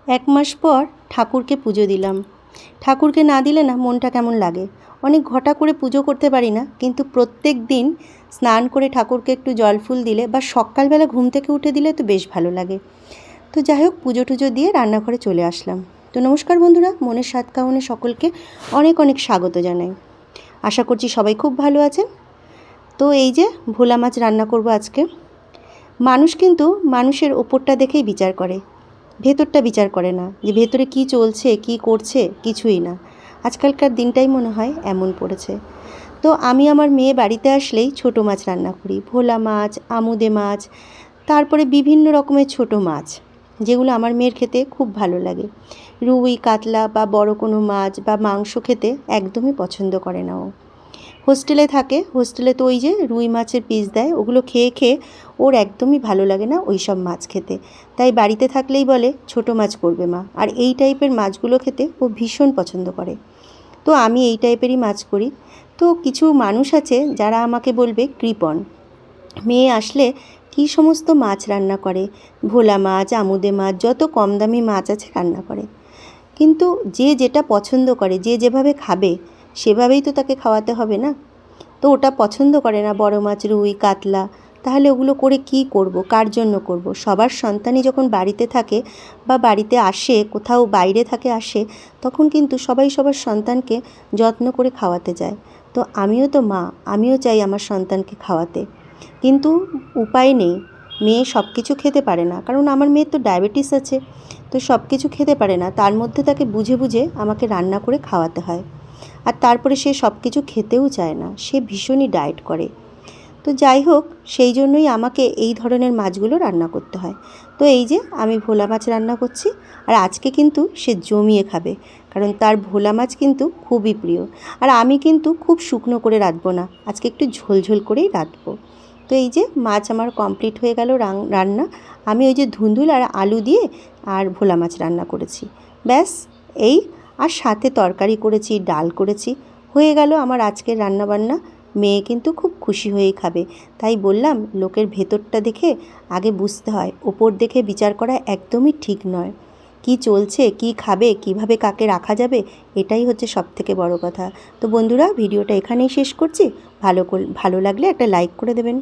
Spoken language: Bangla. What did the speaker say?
এক মাস পর ঠাকুরকে পুজো দিলাম। ঠাকুরকে না দিলে না মনটা কেমন লাগে। অনেক ঘটা করে পুজো করতে পারি না, কিন্তু প্রত্যেক দিন স্নান করে ঠাকুরকে একটু জল ফুল দিলে বা সকালবেলা ঘুম থেকে উঠে দিলে তো বেশ ভালো লাগে। তো যাই হোক, পুজো টুজো দিয়ে রান্নাঘরে চলে আসলাম। তো নমস্কার বন্ধুরা, মনের স্বাদ কাহনে সকলকে অনেক অনেক স্বাগত জানাই। আশা করছি সবাই খুব ভালো আছেন। তো এই যে ভোলা মাছ রান্না করব আজকে। মানুষ কিন্তু মানুষের ওপরটা দেখেই বিচার করে, ভেতরটা বিচার করে না, যে ভেতরে কি চলছে কি করছে কিছুই না। আজকালকার দিনটাই মনে হয় এমন পড়েছে। তো আমি আমার মেয়ে বাড়িতে আসলেই ছোট মাছ রান্না করি, ভোলা মাছ, আমুদে মাছ, তারপরে বিভিন্ন রকমের ছোট মাছ, যেগুলো আমার মেয়ের খেতে খুব ভালো লাগে। রুই কাতলা বা বড় কোনো মাছ বা মাংস খেতে একদমই পছন্দ করে না ও। হোস্টেলে থাকে, হোস্টেলে তো ওই যে রুই মাছের পিস দেয়, ওগুলো খেয়ে খেয়ে ওর একদমই ভালো লাগে না ওই সব মাছ খেতে। তাই বাড়িতে থাকলেই বলে ছোট মাছ করবে মা, আর এই টাইপের মাছগুলো খেতে ও ভীষণ পছন্দ করে। তো আমি এই টাইপেরই মাছ করি। তো কিছু মানুষ আছে যারা আমাকে বলবে কৃপণ, মেয়ে আসলে কী সমস্ত মাছ রান্না করে, ভোলা মাছ, আমুদে মাছ, যত কম দামি মাছ আছে রান্না করে। কিন্তু যে যেটা পছন্দ করে, যে যেভাবে খাবে সেভাবেই তো তাকে খাওয়াতে হবে না। তো ওটা পছন্দ করে না বড় মাছ, রুই কাতলা, তাহলে ওগুলো করে কি করব, কার জন্য করব? সবার সন্তানই যখন বাড়িতে থাকে বা বাড়িতে আসে, কোথাও বাইরে থাকে আসে, তখন কিন্তু সবাই সবার সন্তানকে যত্ন করে খাওয়াতে যায়। তো আমিও তো মা, আমিও চাই আমার সন্তানকে খাওয়াতে, কিন্তু উপায় নেই। মেয়ে সব কিছু খেতে পারে না, কারণ আমার মেয়ের তো ডায়াবেটিস আছে। তো সব কিছু খেতে পারে না, তার মধ্যে তাকে বুঝে বুঝে আমাকে রান্না করে খাওয়াতে হয়। আর তারপরে সে সব কিছু খেতেও চায় না, সে ভীষণই ডায়েট করে। তো যাই হোক, সেই জন্যই আমাকে এই ধরনের মাছগুলো রান্না করতে হয়। তো এই যে আমি ভোলা মাছ রান্না করছি, আর আজকে কিন্তু সে জমিয়ে খাবে, কারণ তার ভোলা মাছ কিন্তু খুবই প্রিয়। আর আমি কিন্তু খুব শুকনো করে রাঁধবো না, আজকে একটু ঝোলঝোল করেই রাঁধবো। তো এই যে মাছ আমার কমপ্লিট হয়ে গেল রান্না। আমি ওই যে ধুন্দুল আর আলু দিয়ে আর ভোলা মাছ রান্না করেছি, ব্যাস এই। আর সাথে তরকারি করেছি, ডাল করেছি, হয়ে গেল আমার আজকের রান্নাবান্না। মেয়ে কিন্তু খুব খুশি হয়েই খাবে। তাই বললাম, লোকের ভেতরটা দেখে আগে বুঝতে হয়, ওপর দেখে বিচার করা একদমই ঠিক নয়। কি চলছে, কি খাবে, কিভাবে কাকে রাখা যাবে, এটাই হচ্ছে সবথেকে বড় কথা। তো বন্ধুরা, ভিডিওটা এখানেই শেষ করছি। ভালো লাগলে একটা লাইক করে দেবেন।